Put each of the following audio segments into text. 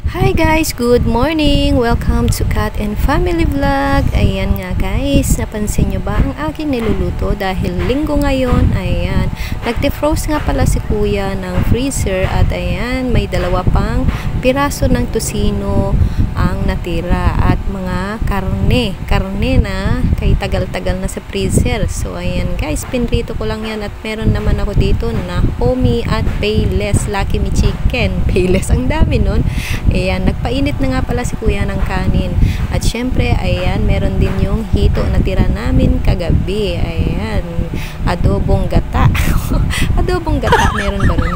Hi guys, good morning! Welcome to Cat and Family Vlog. Ayan nga guys, napansin nyo ba ang aking niluluto dahil linggo ngayon? Ayan, nag-defrost nga pala si kuya ng freezer at ayan, may dalawa pang piraso ng tosino ang natira at mga karne na kay tagal-tagal na sa freezer. So ayan guys, pinrito ko lang yan at meron naman ako dito na homey at payless Lucky Me Chicken. Payless, ang dami nun. Ayan, nagpainit na nga pala si kuya ng kanin. At syempre, ayan, meron din yung hito na tira namin kagabi. Ayan, adobong gata. Adobong gata, meron ba rin?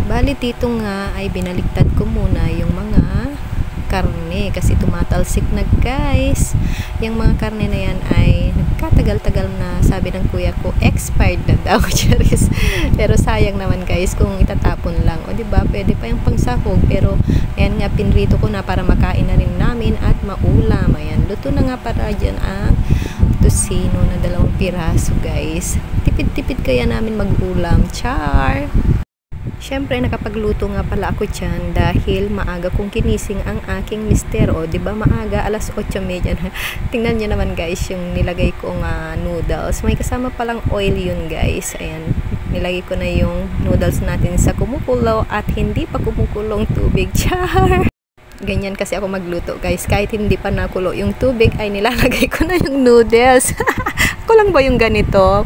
Bali dito nga ay binaliktad ko muna yung mga karne kasi tumatalsik na guys. Yung mga karne na yan ay nagkatagal-tagal na, sabi ng kuya ko expired na daw. Pero sayang naman guys kung itatapon lang, o diba pwede pa yung pangsahog. Pero ayan nga, pinrito ko na para makain na rin namin at maulam. Ayan, luto na nga para dyan ang tosino na 2 piraso guys. Tipid-tipid kaya namin mag-ulam. Char! Siyempre, nakapagluto nga pala ako dyan dahil maaga kong kinising ang aking mister. O, diba maaga, alas 8:30 na. Tingnan nyo naman guys yung nilagay kong noodles. May kasama palang oil yun guys. Ayan, nilagay ko na yung noodles natin sa kumukulo at hindi pa kumukulong tubig. Char! Ganyan kasi ako magluto guys. Kahit hindi pa nakulo yung tubig ay nilalagay ko na yung noodles. Ako lang ba yung ganito?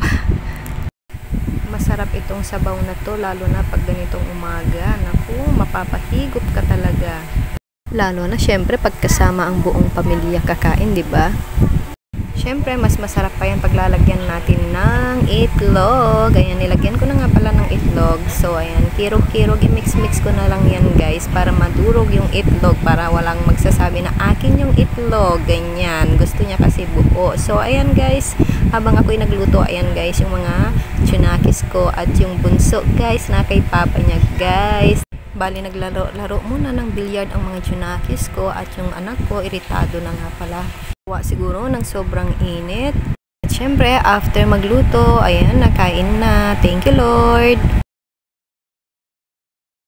Masarap itong sabaw na to, lalo na pag ganitong umaga. Naku, mapapahigop ka talaga. Lalo na syempre pagkasama ang buong pamilya kakain, di ba? Syempre, mas masarap pa yan paglalagyan natin ng itlog. Ayan, nilagyan ko na nga pala ng itlog. So, ayan, kirog-kirog, i-mix-mix ko na lang yan guys para madurog yung itlog, para walang magsasabi na akin yung itlog. Ganyan, gusto niya kasi buo. So, ayan guys, habang ako'y nagluto, ayan guys, yung mga tsunakis ko at yung bunso guys na kay papa niya guys. Bali, naglaro muna ng billiard ang mga tsunakis ko at yung anak ko, iritado na nga pala. Siguro ng sobrang init. At syempre, after magluto, ayan, nakain na. Thank you Lord!